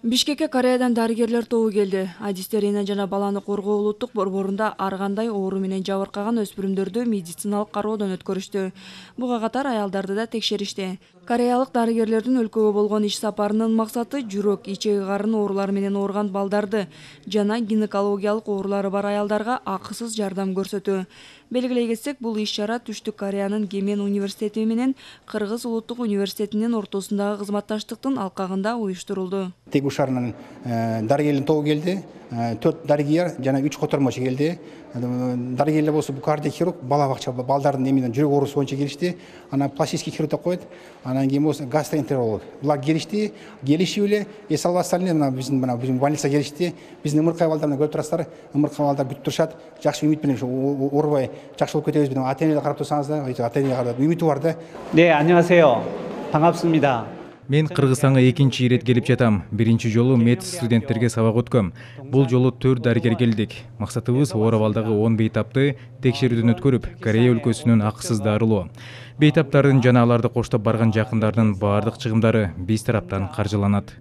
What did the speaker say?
Бишкекке Кореядан дарыгерлер тобу келди. Адистерина жана баланы коргоо улуттук борборунда ар кандай оору менен жабыркаган өспүрүмдөрдү медициналык кароодон өткөрүштү. Буга катар аялдарды да текшеришти. Кореялык дарыгерлердин өлкөгө болгон иш сапарынын максаты жүрөк, ичеги карын оорулары менен ооруган балдарды жана гинекологиялык оорулары бар аялдарга акысыз жардам көрсөтүү. Белгилей кетсек, бул иш-чара Түштүк Кореянын Гемен университети менен Кыргыз улуттук университетинин ортосундагы кызматташтыктын алкагында уюштурулду. Тегу шаарынан дарыгерлер тобу келди. 4 дарыгер жана 3 котормочу келди. Дарыгерлер болсо бул кардиохирург, бала бакча балдардын эминен жүрөк оорусу боюнча келишти. Анан пластический хирург деп коет. Анан кийин болсо гастроэнтеролог. Булар келишти. Келишип эле эс алып астар эле биздин больницага келишти. Биздин ымыркай балдарны көрүп турасыздар. Ымыркай балдар бүтүп турушат. Жакшы үмүт менен оорубай жакшы болуп кетебиз деп ата-энелер карап турсаңыздар, ата-энелер карап үмүтү бар да. 네, 안녕하세요. 반갑습니다. Мен Кыргызстанга экинчи ирет келип жатам. Биринчи жолу мед студенттерге сабак өткөм. Бул жолу 4 дарыгер келдик. Максатыбыз оорабалдагы 10 бейтапты текшерүүдөн өткөрүп, Корея өлкөсүнөн акысыз дарылоо. Бейтаптардын жана аларды коштоп барган жакындардын баардык чыгымдары биз тараптан каржыланат.